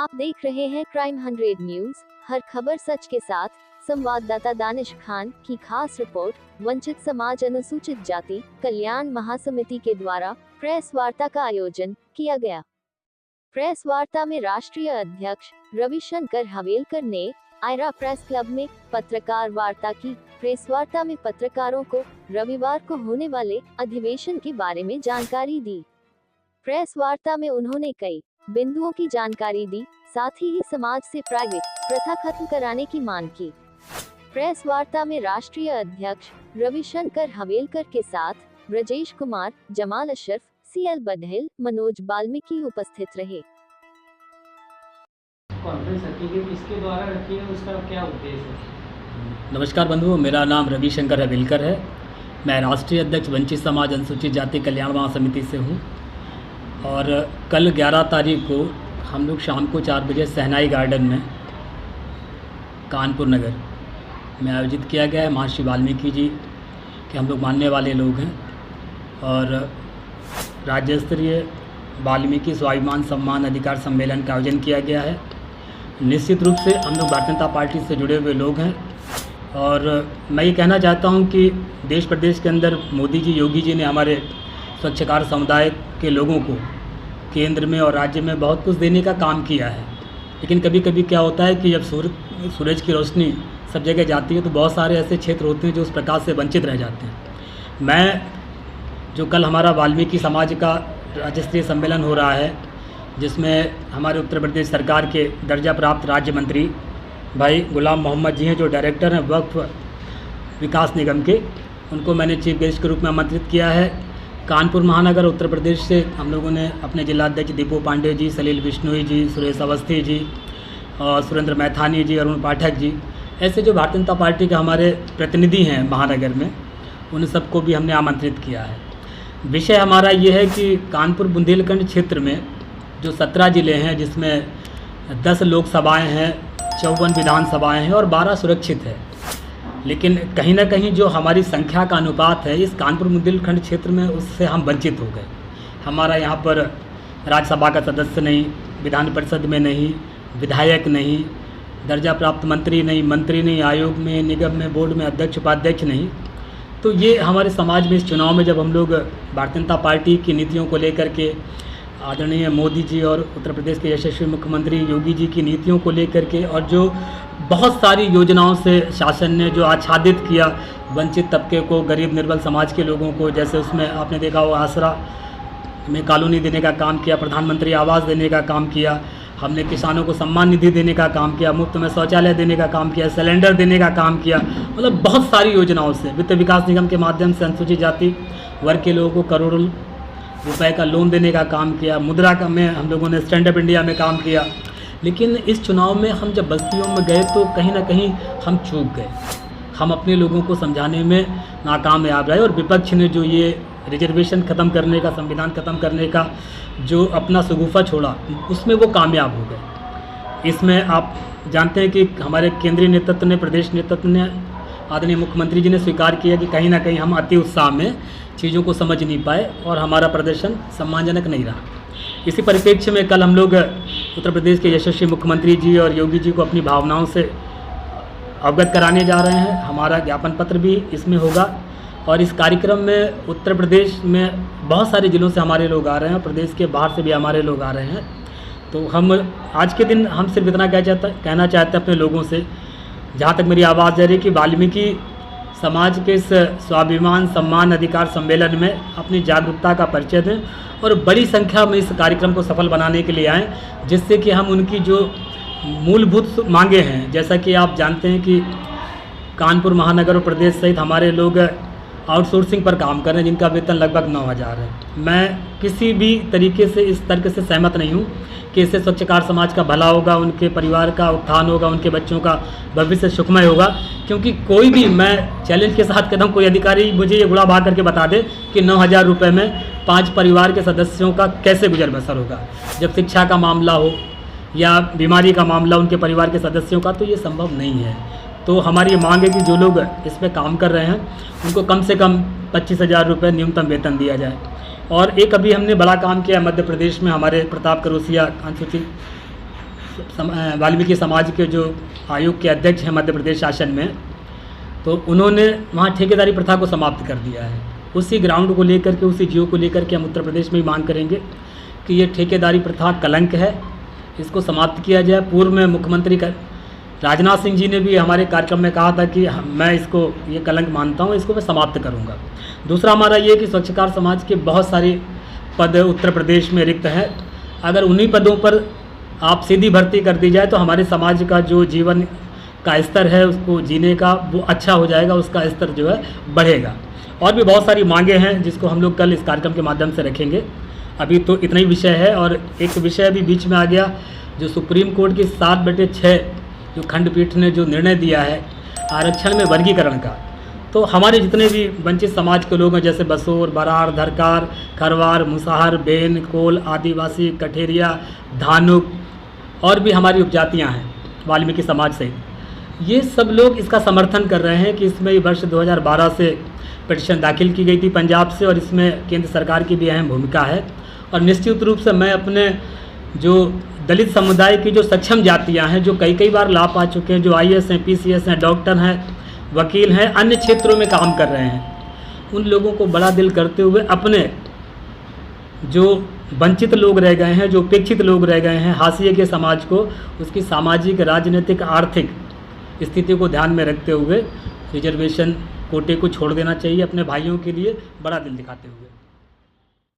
आप देख रहे हैं क्राइम 100 न्यूज। हर खबर सच के साथ। संवाददाता दानिश खान की खास रिपोर्ट। वंचित समाज अनुसूचित जाति कल्याण महासमिति के द्वारा प्रेस वार्ता का आयोजन किया गया। प्रेस वार्ता में राष्ट्रीय अध्यक्ष रविशंकर हवेलकर ने आयरा प्रेस क्लब में पत्रकार वार्ता की। प्रेस वार्ता में पत्रकारों को रविवार को होने वाले अधिवेशन के बारे में जानकारी दी। प्रेस वार्ता में उन्होंने कई बिंदुओं की जानकारी दी, साथ ही समाज से प्राइवेट प्रथा खत्म कराने की मांग की। प्रेस वार्ता में राष्ट्रीय अध्यक्ष रविशंकर हवेलकर के साथ ब्रजेश कुमार, जमाल अशरफ, सीएल बघेल, मनोज बाल्मीकि उपस्थित रहे। कॉन्फ्रेंस हकीकत इसके द्वारा रखी है, उसका क्या उद्देश्य है? नमस्कार बंधुओं, मेरा नाम रविशंकर हवेलकर है। मैं राष्ट्रीय अध्यक्ष वंचित समाज अनुसूचित जाति कल्याण महासमिति से हूँ। और कल 11 तारीख को हम लोग शाम को 4 बजे सहनाई गार्डन में कानपुर नगर में आयोजित किया गया है। महर्षि वाल्मीकि जी के हम लोग मानने वाले लोग हैं और राज्य स्तरीय वाल्मीकि स्वाभिमान सम्मान अधिकार सम्मेलन का आयोजन किया गया है। निश्चित रूप से हम लोग भारतीय जनता पार्टी से जुड़े हुए लोग हैं और मैं ये कहना चाहता हूँ कि देश प्रदेश के अंदर मोदी जी, योगी जी ने हमारे स्वच्छकार समुदाय के लोगों को केंद्र में और राज्य में बहुत कुछ देने का काम किया है। लेकिन कभी कभी क्या होता है कि जब सूरज की रोशनी सब जगह जाती है तो बहुत सारे ऐसे क्षेत्र होते हैं जो उस प्रकाश से वंचित रह जाते हैं। मैं जो कल हमारा वाल्मीकि समाज का राज्य स्तरीय सम्मेलन हो रहा है, जिसमें हमारे उत्तर प्रदेश सरकार के दर्जा प्राप्त राज्य मंत्री भाई गुलाम मोहम्मद जी हैं, जो डायरेक्टर हैं वक्फ विकास निगम के, उनको मैंने चीफ गेस्ट के रूप में आमंत्रित किया है। कानपुर महानगर उत्तर प्रदेश से हम लोगों ने अपने जिलाध्यक्ष दीपू पांडे जी, सलील बिश्नोई जी, सुरेश अवस्थी जी और सुरेंद्र मैथानी जी, अरुण पाठक जी, ऐसे जो भारतीय जनता पार्टी के हमारे प्रतिनिधि हैं महानगर में, उन सबको भी हमने आमंत्रित किया है। विषय हमारा ये है कि कानपुर बुंदेलखंड क्षेत्र में जो 17 ज़िले हैं, जिसमें 10 लोकसभाएँ हैं, 54 विधानसभाएँ हैं और 12 सुरक्षित है, लेकिन कहीं ना कहीं जो हमारी संख्या का अनुपात है इस कानपुर बुंदेलखंड क्षेत्र में, उससे हम वंचित हो गए। हमारा यहाँ पर राज्यसभा का सदस्य नहीं, विधान परिषद में नहीं, विधायक नहीं, दर्जा प्राप्त मंत्री नहीं, आयोग में, निगम में, बोर्ड में अध्यक्ष उपाध्यक्ष नहीं। तो ये हमारे समाज में इस चुनाव में जब हम लोग भारतीय जनता पार्टी की नीतियों को लेकर के, आदरणीय मोदी जी और उत्तर प्रदेश के यशस्वी मुख्यमंत्री योगी जी की नीतियों को लेकर के, और जो बहुत सारी योजनाओं से शासन ने जो आच्छादित किया वंचित तबके को, गरीब निर्बल समाज के लोगों को, जैसे उसमें आपने देखा हो आसरा में कॉलोनी देने का काम किया, प्रधानमंत्री आवास देने का काम किया, हमने किसानों को सम्मान निधि देने का काम किया, मुफ्त में शौचालय देने का काम किया, सिलेंडर देने का काम किया, मतलब बहुत सारी योजनाओं से वित्त विकास निगम के माध्यम से अनुसूचित जाति वर्ग के लोगों को करोड़ों रुपए का लोन देने का काम किया, मुद्रा का में हम लोगों ने स्टैंड अप इंडिया में काम किया। लेकिन इस चुनाव में हम जब बस्तियों में गए तो कहीं ना कहीं हम चूक गए। हम अपने लोगों को समझाने में नाकामयाब रहे और विपक्ष ने जो ये रिजर्वेशन ख़त्म करने का, संविधान ख़त्म करने का जो अपना शगुफा छोड़ा, उसमें वो कामयाब हो गए। इसमें आप जानते हैं कि हमारे केंद्रीय नेतृत्व ने, प्रदेश नेतृत्व ने, आदरणीय मुख्यमंत्री जी ने स्वीकार किया कि कहीं ना कहीं हम अति उत्साह में चीज़ों को समझ नहीं पाए और हमारा प्रदर्शन सम्मानजनक नहीं रहा। इसी परिप्रेक्ष्य में कल हम लोग उत्तर प्रदेश के यशस्वी मुख्यमंत्री जी और योगी जी को अपनी भावनाओं से अवगत कराने जा रहे हैं। हमारा ज्ञापन पत्र भी इसमें होगा और इस कार्यक्रम में उत्तर प्रदेश में बहुत सारे ज़िलों से हमारे लोग आ रहे हैं और प्रदेश के बाहर से भी हमारे लोग आ रहे हैं। तो हम आज के दिन हम सिर्फ इतना कहना चाहते हैं अपने लोगों से, जहाँ तक मेरी आवाज़ जा रही है, कि वाल्मीकि समाज के इस स्वाभिमान सम्मान अधिकार सम्मेलन में अपनी जागरूकता का परिचय दें और बड़ी संख्या में इस कार्यक्रम को सफल बनाने के लिए आएँ, जिससे कि हम उनकी जो मूलभूत मांगे हैं, जैसा कि आप जानते हैं कि कानपुर महानगर और प्रदेश सहित हमारे लोग आउटसोर्सिंग पर काम कर रहे हैं, जिनका वेतन लगभग 9,000 है। मैं किसी भी तरीके से इस तर्क से सहमत नहीं हूँ कि इससे स्वच्छकार समाज का भला होगा, उनके परिवार का उत्थान होगा, उनके बच्चों का भविष्य सुखमय होगा। क्योंकि कोई भी, मैं चैलेंज के साथ कहता हूँ, कोई अधिकारी मुझे ये गुड़ा भाग करके बता दे कि 9,000 रुपये में 5 परिवार के सदस्यों का कैसे गुजर बसर होगा। जब शिक्षा का मामला हो या बीमारी का मामला उनके परिवार के सदस्यों का, तो ये संभव नहीं है। तो हमारी ये मांग है कि जो लोग इस पर काम कर रहे हैं उनको कम से कम 25,000 रुपये न्यूनतम वेतन दिया जाए। और एक अभी हमने बड़ा काम किया मध्य प्रदेश में, हमारे प्रताप करोसिया अनुसूचित वाल्मीकि समाज के जो आयोग के अध्यक्ष हैं मध्य प्रदेश शासन में, तो उन्होंने वहाँ ठेकेदारी प्रथा को समाप्त कर दिया है। उसी ग्राउंड को लेकर के, उसी जियो को लेकर के हम उत्तर प्रदेश में ही मांग करेंगे कि ये ठेकेदारी प्रथा कलंक है, इसको समाप्त किया जाए। पूर्व में मुख्यमंत्री राजनाथ सिंह जी ने भी हमारे कार्यक्रम में कहा था कि मैं इसको ये कलंक मानता हूँ, इसको मैं समाप्त करूँगा। दूसरा हमारा ये कि स्वच्छकार समाज के बहुत सारे पद उत्तर प्रदेश में रिक्त हैं। अगर उन्हीं पदों पर आप सीधी भर्ती कर दी जाए तो हमारे समाज का जो जीवन का स्तर है, उसको जीने का वो अच्छा हो जाएगा, उसका स्तर जो है बढ़ेगा। और भी बहुत सारी मांगे हैं जिसको हम लोग कल इस कार्यक्रम के माध्यम से रखेंगे। अभी तो इतना ही विषय है। और एक विषय भी बीच में आ गया, जो सुप्रीम कोर्ट की 7/6 जो खंडपीठ ने जो निर्णय दिया है आरक्षण में वर्गीकरण का, तो हमारे जितने भी वंचित समाज के लोग हैं, जैसे बसोर, बरार, धरकार, खरवार, मुसहर, बेन, कोल, आदिवासी, कठेरिया, धानुक और भी हमारी उपजातियां हैं वाल्मीकि समाज सहित, ये सब लोग इसका समर्थन कर रहे हैं कि इसमें वर्ष 2012 से पिटीशन दाखिल की गई थी पंजाब से, और इसमें केंद्र सरकार की भी अहम भूमिका है। और निश्चित रूप से मैं अपने जो दलित समुदाय की जो सक्षम जातियां हैं, जो कई बार लाभ पा चुके हैं, जो IAS हैं, PCS हैं, डॉक्टर हैं, वकील हैं, अन्य क्षेत्रों में काम कर रहे हैं, उन लोगों को बड़ा दिल करते हुए अपने जो वंचित लोग रह गए हैं, जो उपेक्षित लोग रह गए हैं, हाशिए के समाज को, उसकी सामाजिक, राजनीतिक, आर्थिक स्थिति को ध्यान में रखते हुए रिजर्वेशन कोटे को छोड़ देना चाहिए, अपने भाइयों के लिए बड़ा दिल दिखाते हुए।